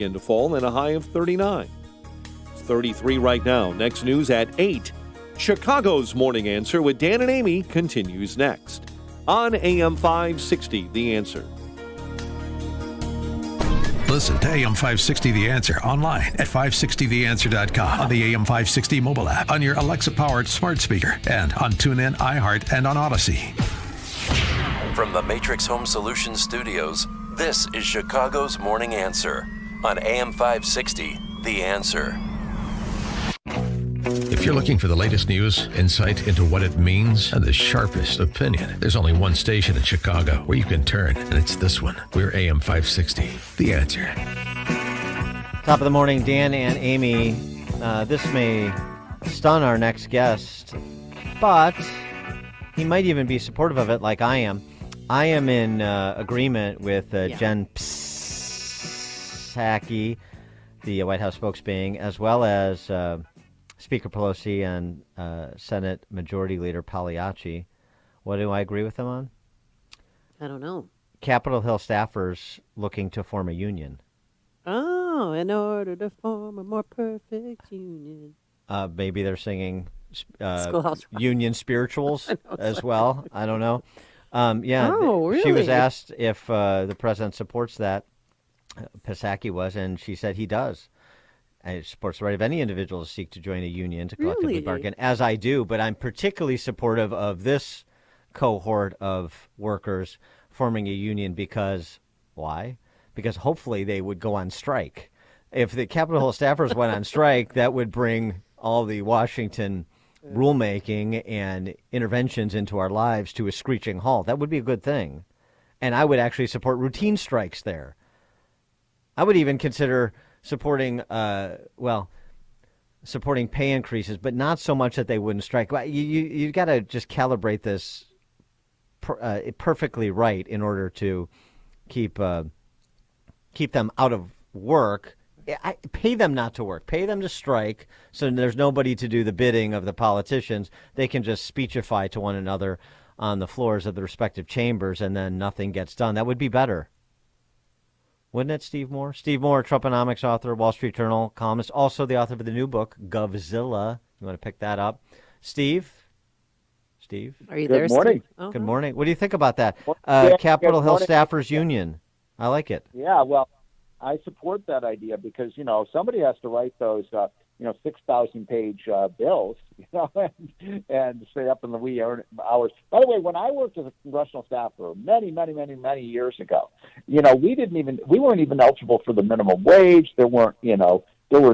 Into fall and a high of 39. It's 33 right now. Next news at 8. Chicago's Morning Answer with Dan and Amy continues next on AM 560, The Answer. Listen to AM 560 The Answer online at 560theanswer.com, on the AM 560 mobile app, on your Alexa-powered smart speaker, and on TuneIn, iHeart, and on Odyssey. From the Matrix Home Solutions studios, this is Chicago's Morning Answer on AM 560, The Answer. If you're looking for the latest news, insight into what it means, and the sharpest opinion, there's only one station in Chicago where you can turn, and it's this one. We're AM 560, The Answer. Top of the morning, Dan and Amy. This may stun our next guest, but he might even be supportive of it like I am. I am in agreement with Jen Psaki, the White House spokesman, as well as Speaker Pelosi and Senate Majority Leader Pagliacci. What do I agree with them on? I don't know. Capitol Hill staffers looking to form a union. Oh, in order to form a more perfect union. Maybe they're singing Schoolhouse Rock. union spirituals as well. I don't know. Yeah, really? She was asked if the president supports that. Psaki was, and she said he does. And it supports the right of any individual to seek to join a union to collectively bargain, as I do. But I'm particularly supportive of this cohort of workers forming a union because, why? Because hopefully they would go on strike. If the Capitol Hill staffers went on strike, that would bring all the Washington rulemaking and interventions into our lives to a screeching halt. That would be a good thing. And I would actually support routine strikes there. I would even consider supporting, supporting pay increases, but not so much that they wouldn't strike. You got to just calibrate this perfectly right in order to keep them out of work. Pay them not to work. Pay them to strike, so there's nobody to do the bidding of the politicians. They can just speechify to one another on the floors of the respective chambers, and then nothing gets done. That would be better. Wouldn't it, Steve Moore? Steve Moore, Trumponomics author, Wall Street Journal columnist, also the author of the new book, Govzilla. You want to pick that up? Steve? Are you there, Good morning. Steve? Oh, Good morning. What do you think about that? Yeah, Capitol Hill morning. Staffers Union. I like it. Yeah, well, I support that idea because, somebody has to write those, 6,000-page bills, and stay up in the wee hours. By the way, when I worked as a congressional staffer many, many, many, many years ago, we weren't even eligible for the minimum wage. There were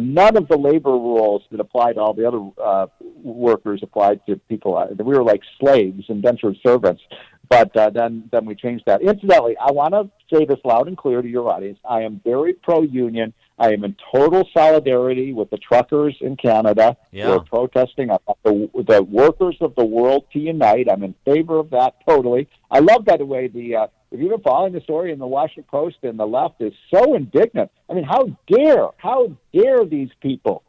none of the labor rules that applied to all the other workers applied to people. We were like slaves, indentured servants. But then we changed that. Incidentally, I want to say this loud and clear to your audience. I am very pro-union. I am in total solidarity with the truckers in Canada who are protesting. I want the workers of the world to unite. I'm in favor of that totally. I love, by the way, if you've been following the story in the Washington Post, and the left is so indignant. I mean, how dare these people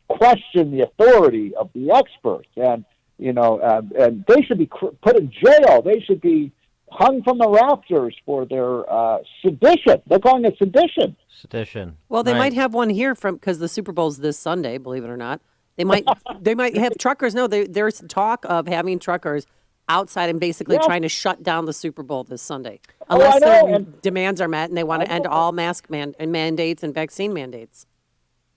question the authority of the experts? And they should be put in jail. They should be hung from the rafters for their sedition. They're calling it sedition. Sedition. Well, they might have one here because the Super Bowl's this Sunday, believe it or not. They might have truckers. No, there's talk of having truckers outside and basically trying to shut down the Super Bowl this Sunday. Unless their demands are met and they want to end all mask mandates and vaccine mandates.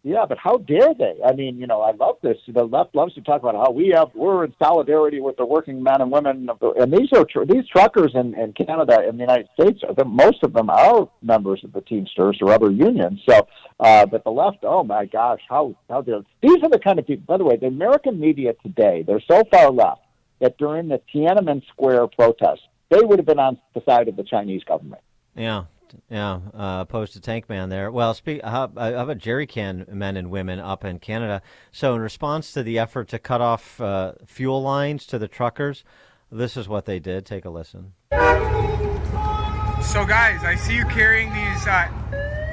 Yeah, but how dare they? I mean, I love this. The left loves to talk about how we're in solidarity with the working men and women and these truckers in Canada and the United States. Most of them are members of the Teamsters or other unions. So, but the left, oh my gosh, how dare these are the kind of people. By the way, the American media today, they're so far left that during the Tiananmen Square protest, they would have been on the side of the Chinese government. Yeah. Yeah, opposed to Tank Man there. Well, how about jerry can men and women up in Canada? So in response to the effort to cut off fuel lines to the truckers, this is what they did. Take a listen. So guys, I see you carrying these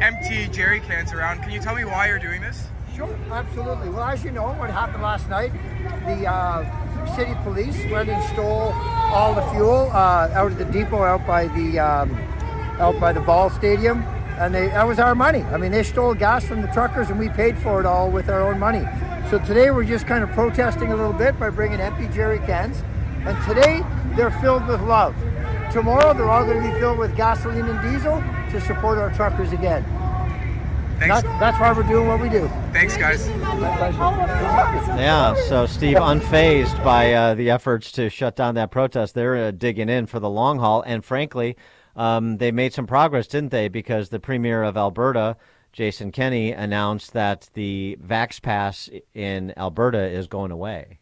empty jerry cans around. Can you tell me why you're doing this? Sure, absolutely. Well, as you know, what happened last night, the city police went and stole all the fuel out of the depot out by the ball stadium, and that was our money. I mean, they stole gas from the truckers, and we paid for it all with our own money. So today we're just kind of protesting a little bit by bringing empty jerry cans, and today they're filled with love. Tomorrow they're all going to be filled with gasoline and diesel to support our truckers again. Thanks. That's why we're doing what we do. Thanks, guys. Yeah, so Steve, unfazed by the efforts to shut down that protest, they're digging in for the long haul. And frankly, they made some progress, didn't they? Because the Premier of Alberta, Jason Kenney, announced that the Vax Pass in Alberta is going away.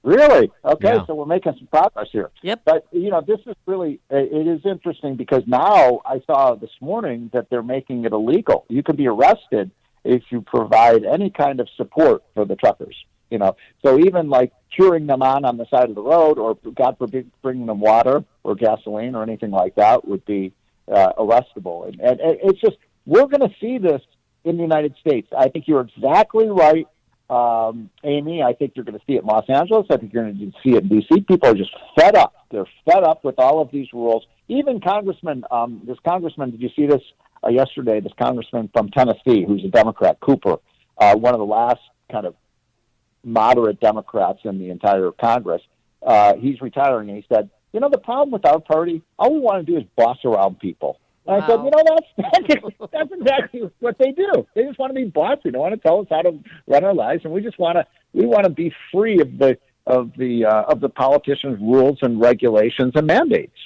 Really? Okay, Yeah. so we're making some progress here. Yep. But, this is really, it is interesting because now I saw this morning that they're making it illegal. You can be arrested if you provide any kind of support for the truckers, So even like cheering them on the side of the road or, God forbid, bringing them water or gasoline or anything like that would be arrestable. And it's just, we're going to see this in the United States. I think you're exactly right. Amy, I think you're going to see it in Los Angeles. I think you're going to see it in D.C. People are just fed up. They're fed up with all of these rules. Even congressman, did you see this yesterday? This congressman from Tennessee, who's a Democrat, Cooper, one of the last kind of moderate Democrats in the entire Congress. He's retiring, and he said, the problem with our party, all we want to do is boss around people. And I said, that's exactly what they do. They just want to be bossy. They want to tell us how to run our lives, and we want to be free of the politicians' rules and regulations and mandates.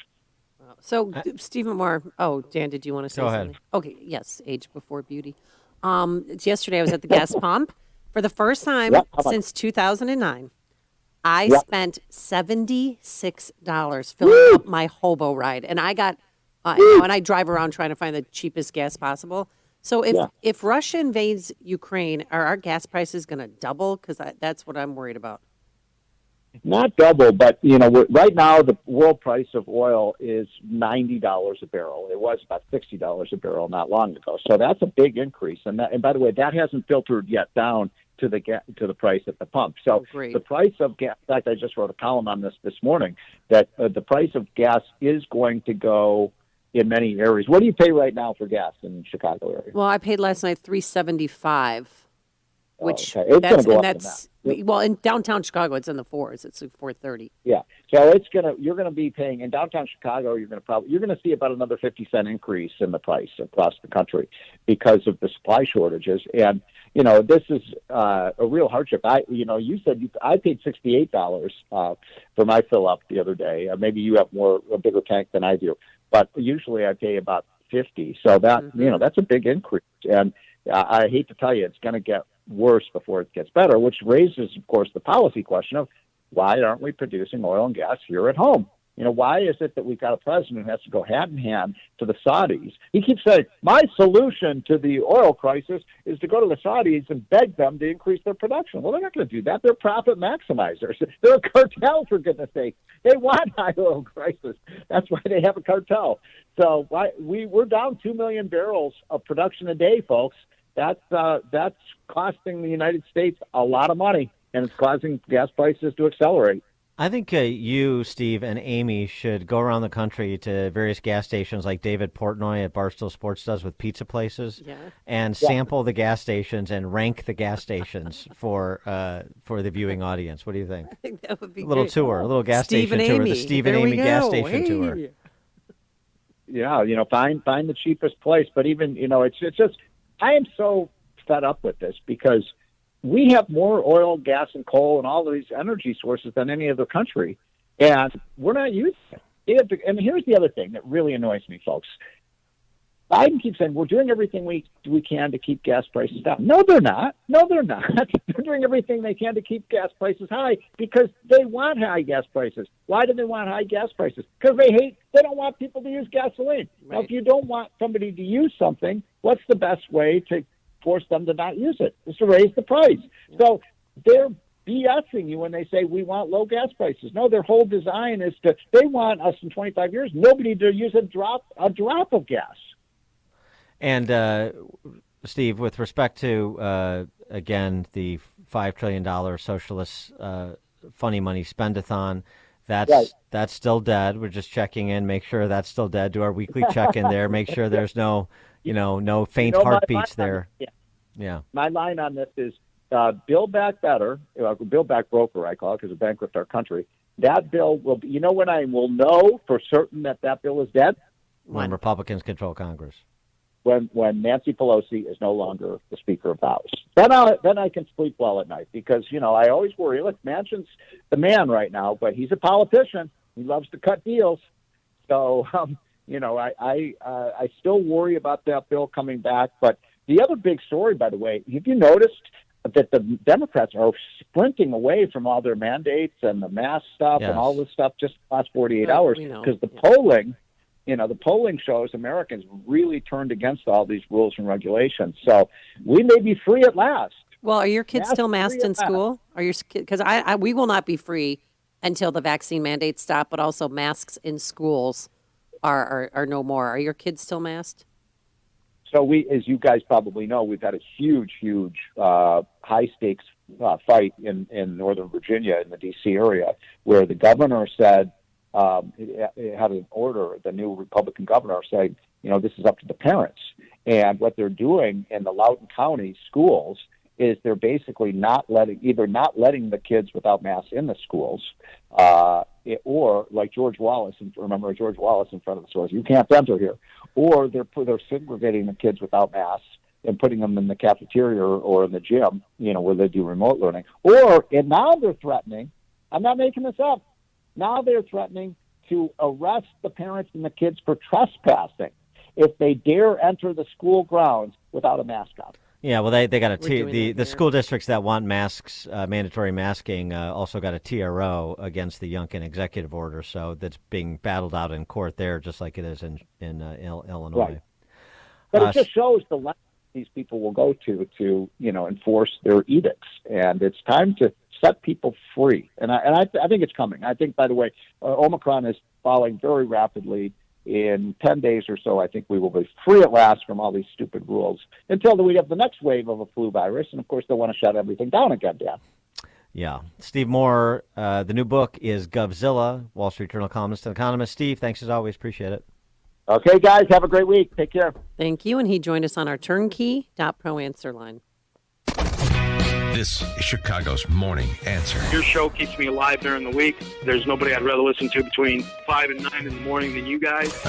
So, Stephen Moore. Oh, Dan, did you want to say Go something? ahead. Okay, yes, age before beauty. Yesterday I was at the gas pump for the first time since 2009. I spent $76 filling up my hobo ride, and I got. And I drive around trying to find the cheapest gas possible. So if Russia invades Ukraine, are our gas prices going to double? Because that's what I'm worried about. Not double, but right now the world price of oil is $90 a barrel. It was about $60 a barrel not long ago. So that's a big increase. And by the way, that hasn't filtered yet down to the price at the pump. So the price of gas. In fact, I just wrote a column on this morning that the price of gas is going to go in many areas. What do you pay right now for gas in the Chicago area? Well, I paid last night $3.75, which that's well, in downtown Chicago it's in the fours. It's like $4.30. Yeah, so you're gonna be paying in downtown Chicago. You're gonna see about another 50-cent increase in the price across the country because of the supply shortages. And this is a real hardship. You said I paid $68 for my fill up the other day. Maybe you have a bigger tank than I do. But usually I pay about $50, so that that's a big increase. And I hate to tell you, it's going to get worse before it gets better, which raises, of course, the policy question of why aren't we producing oil and gas here at home? Why is it that we've got a president who has to go hand in hand to the Saudis? He keeps saying, my solution to the oil crisis is to go to the Saudis and beg them to increase their production. Well, they're not going to do that. They're profit maximizers. They're a cartel, for goodness sake. They want high oil prices. That's why they have a cartel. So we're down 2 million barrels of production a day, folks. That's costing the United States a lot of money, and it's causing gas prices to accelerate. I think you, Steve, and Amy should go around the country to various gas stations like David Portnoy at Barstool Sports does with pizza places and sample the gas stations and rank the gas stations for the viewing audience. What do you think? I think that would be a little great. tour, a little gas Steve station and tour, Amy. the Steve and There we Amy gas go. station tour. Yeah, find the cheapest place. But even, it's just, I am so fed up with this because we have more oil, gas, and coal and all of these energy sources than any other country, and we're not using it. And here's the other thing that really annoys me, folks. Biden keeps saying we're doing everything we can to keep gas prices down. No, they're not. They're doing everything they can to keep gas prices high because they want high gas prices. Why do they want high gas prices? Because they don't want people to use gasoline. Right. Now, if you don't want somebody to use something, what's the best way to force them to not use it? Is to raise the price. So they're BSing you when they say we want low gas prices. No, their whole design is they want us in 25 years, nobody to use a drop of gas. And Steve, with respect to, again, the $5 trillion socialist funny money spend-a-thon, that's still dead. We're just checking in, make sure that's still dead. Do our weekly check-in there, make sure there's no no faint my heartbeats line there. Yeah. My line on this is Build Back Better, Build Back Broker, I call it, because it bankrupt our country. That bill will be, when I will know for certain that bill is dead? When Republicans control Congress. When Nancy Pelosi is no longer the Speaker of the House. Then I can sleep well at night because, I always worry. Look, Manchin's the man right now, but he's a politician. He loves to cut deals. So, I still worry about that bill coming back. But the other big story, by the way, have you noticed that the Democrats are sprinting away from all their mandates and the mask stuff and all this stuff just the last 48 hours because the polling shows Americans really turned against all these rules and regulations. So we may be free at last. Well, are your kids still masked in school? Because we will not be free until the vaccine mandates stop, but also masks in schools are no more. Are your kids still masked? So as you guys probably know, we've had a huge high-stakes fight in Northern Virginia in the D.C. area where the governor said, it had an order, the new Republican governor saying, this is up to the parents. And what they're doing in the Loudoun County schools is they're basically not letting the kids without masks in the schools, or like George Wallace, remember George Wallace in front of the schools, you can't enter here, or they're segregating the kids without masks and putting them in the cafeteria or in the gym, where they do remote learning. And now they're threatening, I'm not making this up, now they're threatening to arrest the parents and the kids for trespassing if they dare enter the school grounds without a mask on. Yeah, well, they got the school districts that want masks, mandatory masking, also got a TRO against the Youngkin executive order, so that's being battled out in court there, just like it is in Illinois. Right. But it just shows the length these people will go to enforce their edicts, and it's time to set people free. And I think it's coming. I think, by the way, Omicron is falling very rapidly. In 10 days or so, I think we will be free at last from all these stupid rules until we have the next wave of a flu virus. And, of course, they'll want to shut everything down again, Dan. Yeah. Steve Moore, the new book is Govzilla, Wall Street Journal columnist and economist. Steve, thanks as always. Appreciate it. Okay, guys. Have a great week. Take care. Thank you. And he joined us on our turnkey.pro answer line. This is Chicago's Morning Answer. Your show keeps me alive during the week. There's nobody I'd rather listen to between 5 and 9 in the morning than you guys.